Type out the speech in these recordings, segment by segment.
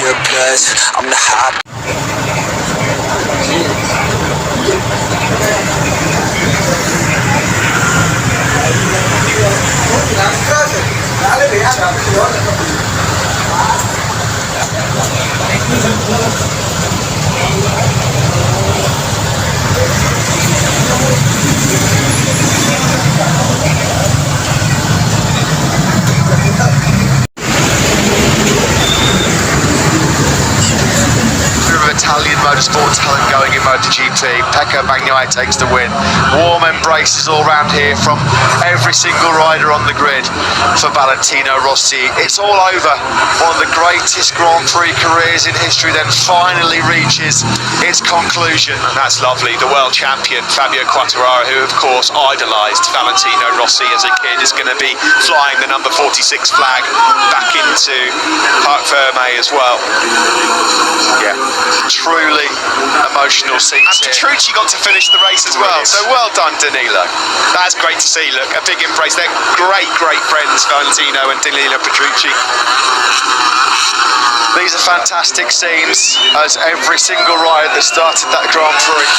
pure bloods. I'm the hot. Italian motorsport talent going in MotoGP. Pecco Bagnaia takes the win. Warm embraces all round here from every single rider on the grid for Valentino Rossi. It's all over. One of the greatest Grand Prix careers in history then finally reaches its conclusion. And that's lovely. The world champion Fabio Quartararo, who of course idolised Valentino Rossi as a kid, is going to be flying the number 46 flag back into Parc Fermé as well. Yeah. Truly emotional scenes here. Petrucci got to finish the race as well, so well done, Danilo. That's great to see. Look, a big embrace. They're great friends, Valentino and Danilo Petrucci. These are fantastic scenes as every single rider that started that Grand Prix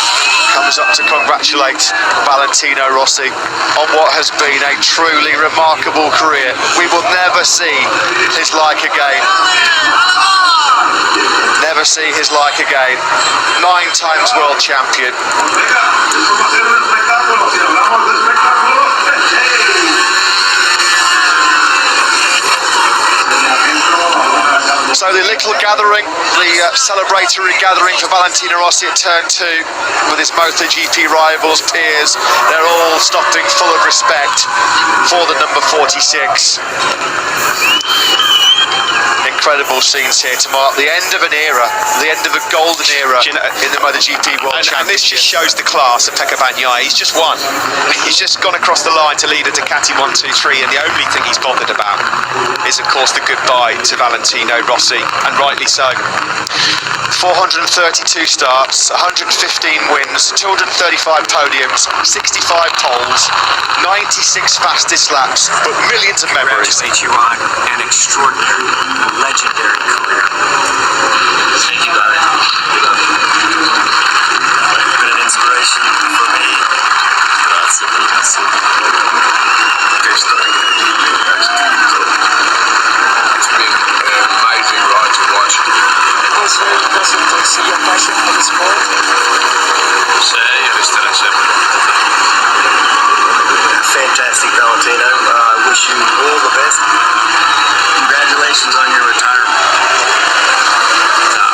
comes up to congratulate Valentino Rossi on what has been a truly remarkable career. We will never see his like again. Never see his like again. 9 times world champion. So the little gathering, the celebratory gathering for Valentino Rossi at turn 2 with his MotoGP rivals, peers, they're all stopping full of respect for the number 46. Incredible scenes here to mark the end of an era, the end of a golden era in the MotoGP World Championship. And this just shows the class of Pecco Bagnaia. He's just won. He's just gone across the line to lead a Ducati 1-2-3, and the only thing he's bothered about is, of course, the goodbye to Valentino Rossi, and rightly so. 432 starts, 115 wins, 235 podiums, 65 poles, 96 fastest laps, but millions of memories. Congratulate you on an extraordinary, legendary career. Thank you, buddy. You've been an inspiration for me. Grazie. It's been an amazing ride to watch. Doesn't see your passion for the sport? Sì, resterà sempre. Fantastic, Valentino. I wish you all the best. Congratulations on your retirement.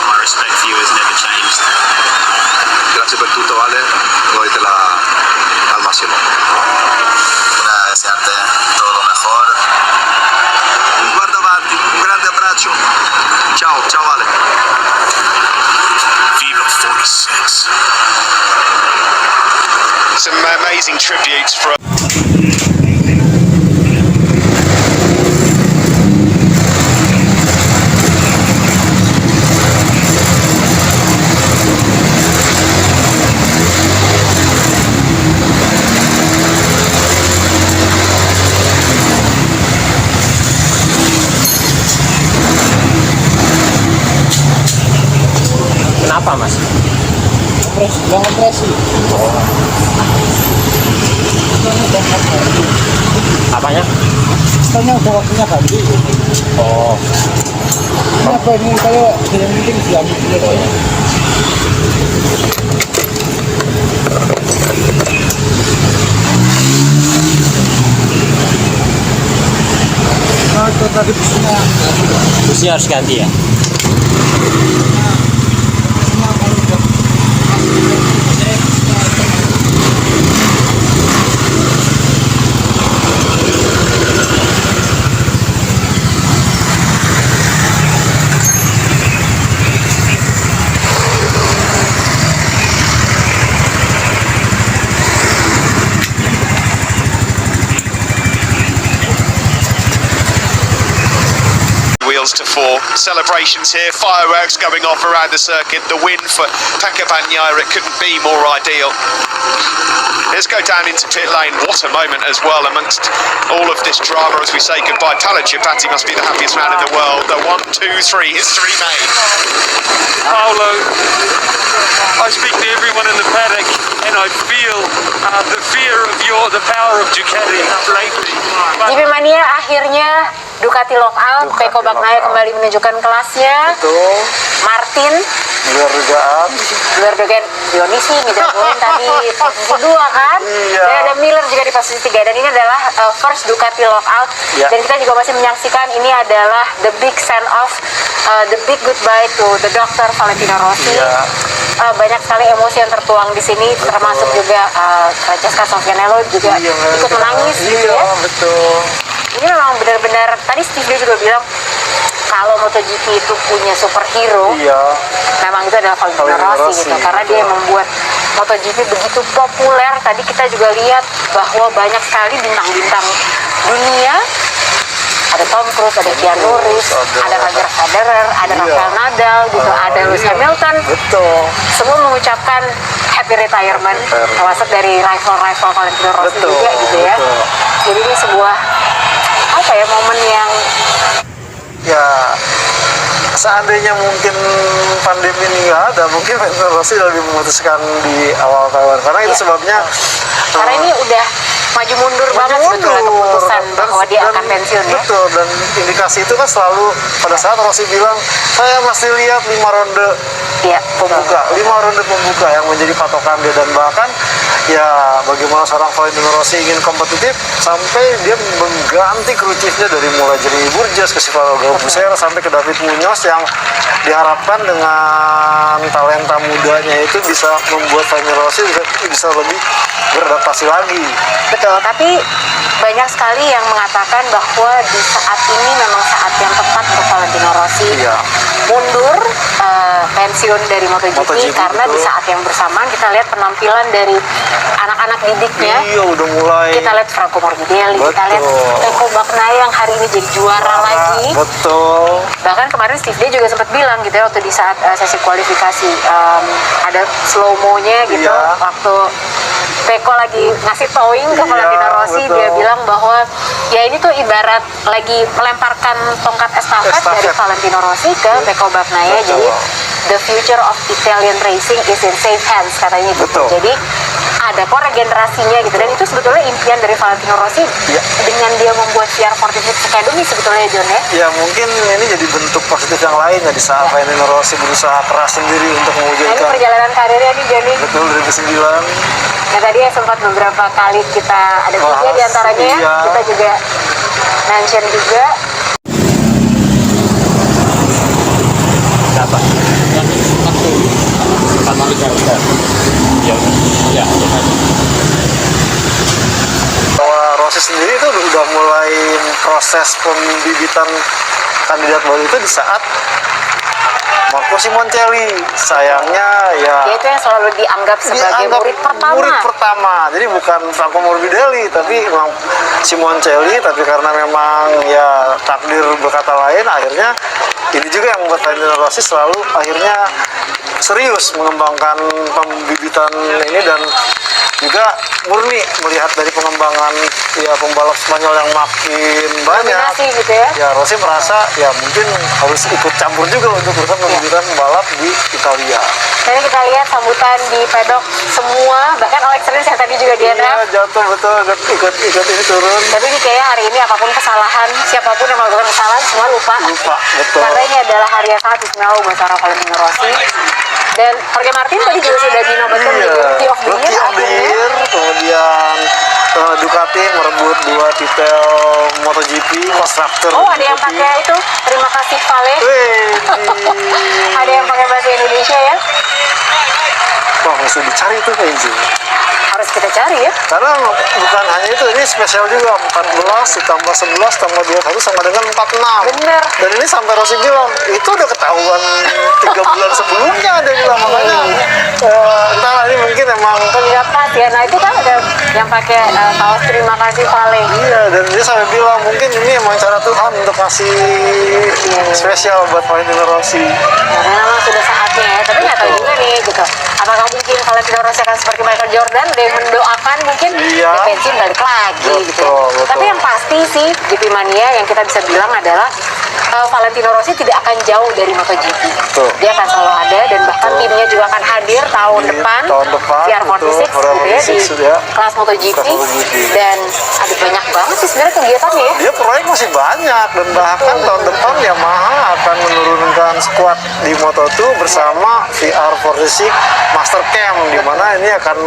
My respect for you has never changed. Grazie per tutto, Vale. Goditela al máximo. Desearte todo lo mejor. Guarda avanti, un grande abbraccio. Ciao, ciao Vale. Viva 46. Some amazing tributes from Kenapa, Mas? Jangan presi. Apanya? Setengah udah waktunya ganti. Oh. Ini apa ini kalau yang penting diambil dulu kayaknya. Nah, itu tadi busnya Harus ganti ya? to 4. Celebrations here, fireworks going off around the circuit. The win for Pecco Bagnaia, it couldn't be more ideal. Let's go down into pit lane. What a moment as well amongst all of this drama as we say goodbye. Paolo Ciabatti must be the happiest man in the world. The 1, 2, 3, history made. Paolo, I speak to everyone in the paddock and I feel the fear of the power of Ducati lately. GP Mania akhirnya Ducati lockout, Pecco Bagnaia kembali menunjukkan kelasnya. Betul. Martin Luar dugaan. Dionisi ngejagoin tadi posisi 2 kan. Iya. Dan ada Miller juga di posisi 3 dan ini adalah first Ducati lockout. Iya. Dan kita juga masih menyaksikan ini adalah the big send off, the big goodbye to the Dr. Valentino Rossi. Iya. Banyak sekali emosi yang tertuang di sini, termasuk juga Francesca Soffianello juga ikut menangis gitu ya. Betul. Ini memang benar-benar, tadi Steve juga bilang kalau MotoGP itu punya superhero, Iya. memang itu adalah Valentino Rossi gitu, karena dia yang membuat MotoGP begitu populer. Tadi kita juga lihat bahwa banyak sekali bintang-bintang dunia, ada Tom Cruise, ada Keanu Reeves, ada Roger Federer, ada Rafael Nadal gitu, ada Lewis Hamilton. Betul. Semua mengucapkan happy retirement, termasuk dari rival-rival Valentino Rossi Betul, juga gitu ya. betul. Jadi ini sebuah momen yang Ya, seandainya mungkin pandemi ini nggak ada, mungkin Valentino Rossi lebih memutuskan di awal tahun. Karena itu sebabnya. karena ini udah maju mundur banget sebetulnya keputusan bahwa dia akan pensiun ya. Betul, dan indikasi itu kan selalu pada saat Rossi bilang, saya masih lihat 5 ronde Iya. pembuka, 5 ronde pembuka yang menjadi patokan dia. Dan bahkan ya bagaimana seorang Valentino Rossi ingin kompetitif sampai dia mengganti kru chiefnya dari mulai Jeremy Burgess ke Silvio Garcia sampai ke David Munoz yang diharapkan dengan talenta mudanya itu bisa membuat Valentino Rossi bisa lebih beradaptasi lagi. Betul, tapi banyak sekali yang mengatakan bahwa di saat ini memang saat yang tepat untuk Valentino Rossi Iya. mundur pensiun dari MotoGP, karena betul. di saat yang bersamaan kita lihat penampilan dari anak-anak didiknya. Iya, udah mulai. Kita lihat Franco Morbidelli, kita lihat Betul. Pecco Bagnaia yang hari ini jadi juara lagi. Betul. Bahkan kemarin Steve Day juga sempat bilang gitu ya, waktu di saat sesi kualifikasi ada slow mo-nya gitu, Iya. waktu Pecco lagi ngasih towing ke Iya, Valentino Rossi, betul. dia bilang bahwa ya ini tuh ibarat lagi melemparkan tongkat estafet dari Valentino Rossi ke Pecco Bagnaia. Betul. Jadi the future of Italian racing is in safe hands katanya gitu. Betul. Jadi ada kok regenerasinya gitu, dan itu sebetulnya impian dari Valentino Rossi Iya. dengan dia membuat CR46 Academy sebetulnya John ya. Ya mungkin ini jadi bentuk positif yang lain ya di saat Valentino Rossi berusaha keras sendiri untuk Nah, ini mewujudkan. perjalanan karirnya nih Johnny. Betul, 2009. Nah tadi ya sempat beberapa kali kita ada tiga Bahas, diantaranya ya, iya. kita juga mention juga. Berapa? Ya udah. Ya, Bahwa Rossi sendiri itu udah mulai proses pembibitan kandidat baru itu di saat Marco Simoncelli. Sayangnya ya Dia itu yang selalu dianggap sebagai murid pertama. Jadi bukan Franco Morbidelli, tapi memang Simoncelli. Tapi karena memang ya takdir berkata lain, akhirnya ini juga yang membuat Valentino Rossi selalu akhirnya serius mengembangkan pembibitan ini, dan juga murni melihat dari pengembangan ya pembalap Spanyol yang makin banyak. Dominasi gitu ya. Ya Rossi merasa ya mungkin harus ikut campur juga untuk urusan pembibitan pembalap di Italia. Jadi kita lihat sambutan di pedok semua, bahkan Alex Rins yang tadi juga dia Iya, jatuh betul, ikut ini turun. Tapi ini kayaknya hari ini apapun kesalahan, siapapun yang melakukan kesalahan semua lupa. Lupa, betul. Karena ini adalah hari yang sangat istimewa buat seorang Valentino Rossi. Dan Jorge Martin tadi juga sudah dinobatkan menjadi Rookie of the Year akhirnya. Kemudian Ducati merebut 2 titel MotoGP Constructor. Oh, ada yang pakai itu, terima kasih Vale. Ada yang pakai bahasa Indonesia ya. Wah, mesti dicari tuh kayaknya. Harus kita cari ya. Karena bukan hanya itu, ini spesial juga 14 ditambah 11 tambah 21 sama dengan 46. Bener. Dan ini sampai Rossi bilang itu udah ketahuan 3 bulan sebelumnya, dia bilang. Makanya entah ini mungkin emang Nggak pas ya. Nah itu kan ada yang pakai kaos terima kasih Vale. iya, dan dia sampai bilang mungkin ini emang cara Tuhan untuk kasih spesial buat Valentino Rossi. Karena memang sudah saatnya ya. Tapi nggak tahu juga nih gitu. Apakah mungkin Valentino Valentino Rossi akan seperti Michael Jordan, dia mendoakan mungkin Iya. dia pensiun balik lagi gitu ya. Betul, betul. Tapi yang pasti sih GP Mania yang kita bisa bilang adalah Valentino Rossi tidak akan jauh dari MotoGP. Betul. Dia akan selalu ada dan bahkan timnya juga akan hadir tahun Di depan, tahun depan, VR46 betul, gitu ya, di VR46 ya. kelas MotoGP. Kelas MotoGP. Dan ada banyak banget sih sebenarnya kegiatannya ya. Dia proyek masih banyak dan bahkan tahun depan Yamaha akan menurunkan squad di Moto2 bersama VR46 Master Camp, di mana ini akan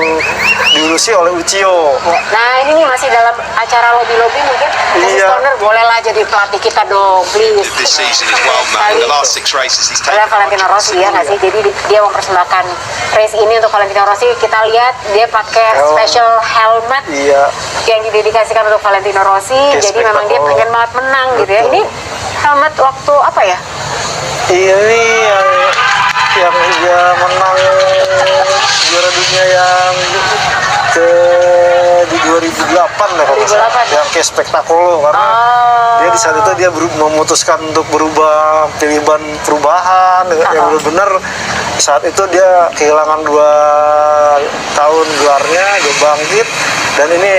diurusi oleh Uchiyo. Nah ini nih masih dalam acara lobby-lobby mungkin Casey Iya. Stoner bolehlah jadi pelatih kita dong, please. This season as well, Matt. In the last 6 races, he's taken. Oleh Valentino Rossi ya nggak sih? Jadi dia mempersembahkan race ini untuk Valentino Rossi. Kita lihat dia pakai Helm. special helmet Iya, yang didedikasikan untuk Valentino Rossi. Oke, Jadi memang dia spektakuler. pengen banget menang gitu ya. Betul. Ini helmet waktu apa ya? ini yang dia menang juara dunia yang ke di 2008 lah kalau nggak salah. 2008. Yang kayak spektakuler karena dia di saat itu dia memutuskan untuk berubah pilih ban perubahan yang benar-benar saat itu dia kehilangan 2 tahun gelarnya, dia bangkit dan ini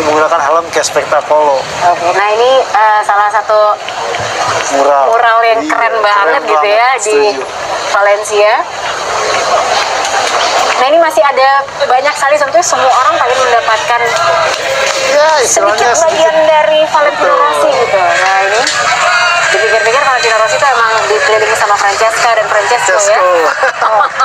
menggunakan helm kayak spektakuler Oke, nah ini salah satu mural yang Iya, keren banget gitu ya di setuju. Valencia. Nah ini masih ada banyak sekali, tentunya semua orang pengen mendapatkan ya sedikit istilahnya bagian dari Valentino Betul. Rossi gitu. Nah ini dipikir-pikir Valentino Rossi itu emang dikelilingi sama Francesca dan Francesco ya.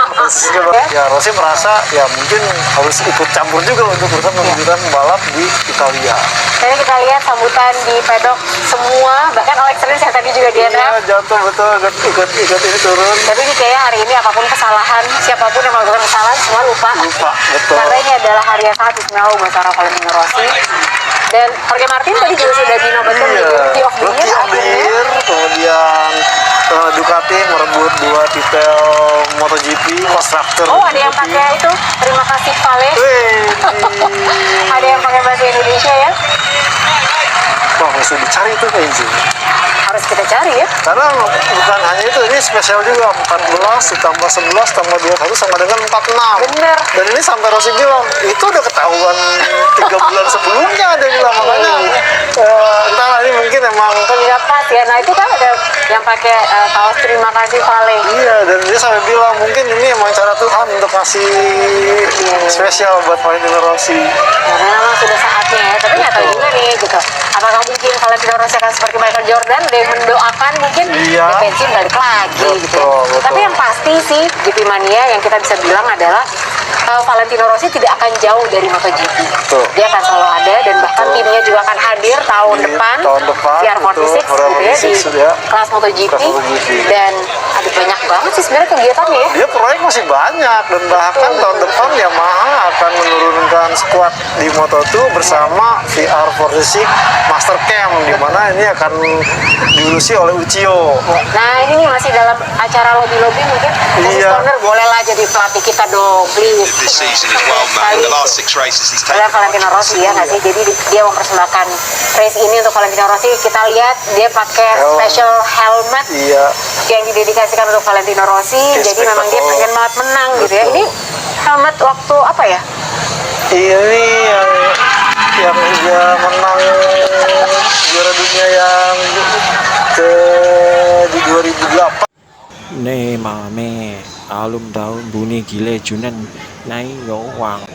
Francesco. Ya Rossi merasa ya mungkin harus ikut campur juga untuk berusaha menunjukkan balap di Italia. Tadi kita lihat sambutan di pedok semua, bahkan Alex Rins yang tadi juga dia Iya jatuh betul ikut ini turun. Tapi ini kayaknya hari ini apapun kesalahan, siapapun yang melakukan kesalahan semua lupa. Lupa, betul. Karena ini adalah hari yang sangat istimewa buat seorang Valentino Rossi. Dan Jorge Martin tadi juga sudah dinobatkan menjadi Rookie of the Rookie Year of the akhirnya. Year, kemudian Ducati merebut 2 titel MotoGP Constructor. Oh ada yang pakai itu, terima kasih Vale. Ada yang pakai bahasa Indonesia ya. Wah, mesti dicari itu kayaknya. Harus kita cari ya. Karena bukan hanya itu, ini spesial juga 14 ditambah 11 tambah 21 sama dengan 46. Bener. Dan ini sampai Rossi bilang itu udah ketahuan 3 bulan sebelumnya dia bilang makanya entah ini mungkin emang Tidak pas ya. Nah itu kan ada yang pakai kaos terima kasih Vale. iya dan dia sampai bilang mungkin ini emang cara Tuhan untuk kasih spesial buat Valentino Rossi. Karena memang sudah saatnya ya. Tapi nggak tahu juga nih gitu. Apakah mungkin Valentino Rossi akan seperti Michael Jordan, dia mendoakan mungkin Iya. dia pensiun balik lagi gitu ya. Betul, betul. Tapi yang pasti sih GP Mania yang kita bisa bilang adalah Valentino Rossi tidak akan jauh dari MotoGP. Betul. Dia akan selalu ada dan bahkan Betul. timnya juga akan hadir tahun Di depan, tahun depan, VR46 betul, gitu ya, di VR46 ya. kelas MotoGP. Kelas MotoGP. Dan ada banyak banget sih sebenarnya kegiatannya ya. Dia proyek masih banyak dan bahkan tahun depan Yamaha akan menurunkan squad di Moto2 bersama VR46 Master Camp, di mana ini akan diurusi oleh Uchiyo. Nah ini nih masih dalam acara lobby-lobby mungkin Casey Iya. Stoner bolehlah jadi pelatih kita dong, please. This season as well, Matt. In the last 6 races, he's Oleh taken. Valentino Rossi ya nggak sih? Jadi dia mempersembahkan race ini untuk Valentino Rossi. Kita lihat dia pakai Helm. special helmet Iya, yang didedikasikan untuk Valentino Rossi. Oke, Jadi memang dia spektakuler. pengen banget menang gitu ya. Betul. Ini helmet waktu apa ya? ini yang dia menang juara dunia yang ke di 2008. Nè mà mẹ áo lum đau bù nè kì lệ chú năn nay gấu hoàng